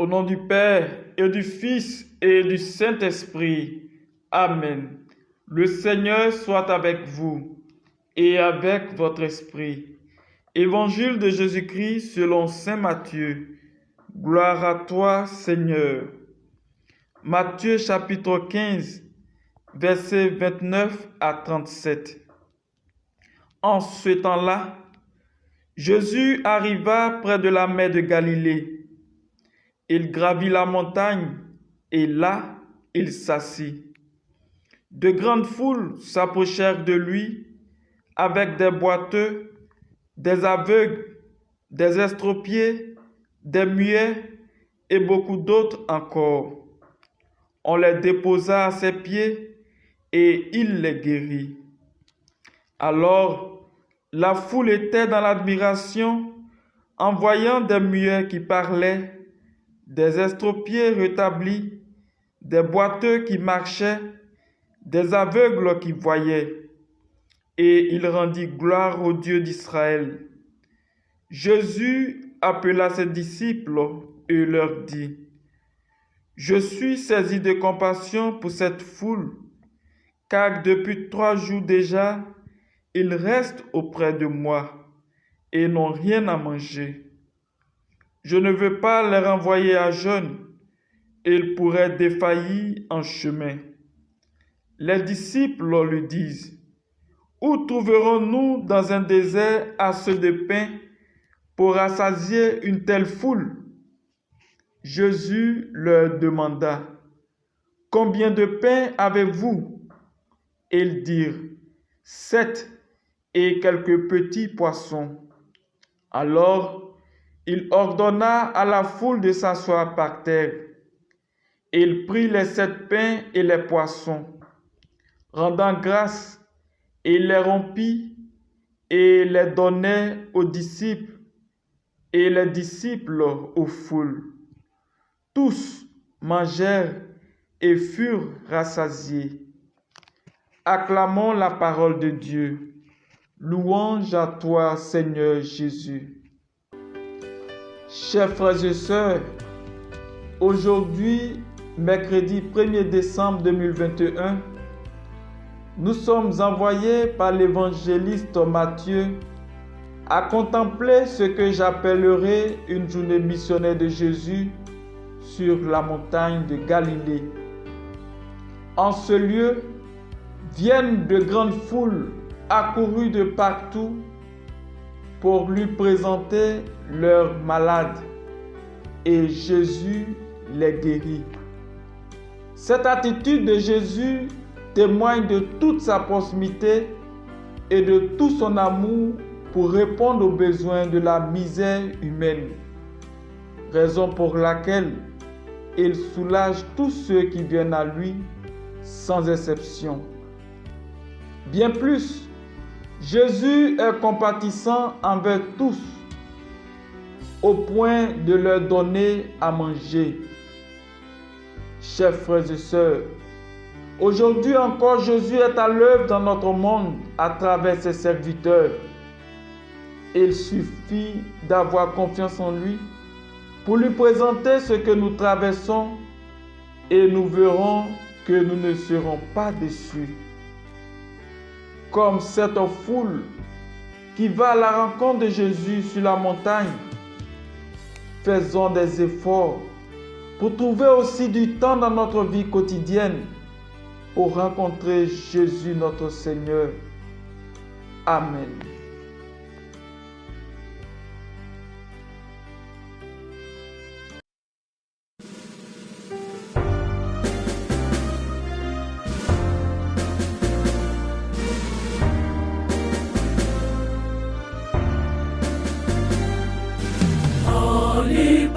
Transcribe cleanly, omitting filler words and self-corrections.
Au nom du Père et du Fils et du Saint-Esprit. Amen. Le Seigneur soit avec vous et avec votre esprit. Évangile de Jésus-Christ selon saint Matthieu. Gloire à toi, Seigneur. Matthieu chapitre 15, versets 29 à 37. En ce temps-là, Jésus arriva près de la mer de Galilée. Il gravit la montagne et là, il s'assit. De grandes foules s'approchèrent de lui avec des boiteux, des aveugles, des estropiés, des muets et beaucoup d'autres encore. On les déposa à ses pieds et il les guérit. Alors, la foule était dans l'admiration en voyant des muets qui parlaient, des estropiés rétablis, des boiteux qui marchaient, des aveugles qui voyaient. Et il rendit gloire au Dieu d'Israël. Jésus appela ses disciples et leur dit: Je suis saisi de compassion pour cette foule, car depuis 3 jours déjà, ils restent auprès de moi et n'ont rien à manger. Je ne veux pas les renvoyer à jeûne, ils pourraient défaillir en chemin. Les disciples lui disent: Où trouverons-nous dans un désert assez de pain pour rassasier une telle foule? Jésus leur demanda: Combien de pain avez-vous? Ils dirent: 7 et quelques petits poissons. Alors, il ordonna à la foule de s'asseoir par terre. Il prit les 7 pains et les poissons, rendant grâce, il les rompit et les donnait aux disciples, et les disciples aux foules. Tous mangèrent et furent rassasiés. Acclamons la parole de Dieu. Louange à toi, Seigneur Jésus. Chers frères et sœurs, aujourd'hui, mercredi 1er décembre 2021, nous sommes envoyés par l'évangéliste Matthieu à contempler ce que j'appellerai une journée missionnaire de Jésus sur la montagne de Galilée. En ce lieu, viennent de grandes foules accourues de partout pour lui présenter leurs malades, et Jésus les guérit. Cette attitude de Jésus témoigne de toute sa proximité et de tout son amour pour répondre aux besoins de la misère humaine, raison pour laquelle il soulage tous ceux qui viennent à lui sans exception. Bien plus, Jésus est compatissant envers tous, au point de leur donner à manger. Chers frères et sœurs, aujourd'hui encore, Jésus est à l'œuvre dans notre monde à travers ses serviteurs. Il suffit d'avoir confiance en lui pour lui présenter ce que nous traversons et nous verrons que nous ne serons pas déçus. Comme cette foule qui va à la rencontre de Jésus sur la montagne, faisons des efforts pour trouver aussi du temps dans notre vie quotidienne pour rencontrer Jésus notre Seigneur. Amen. Holy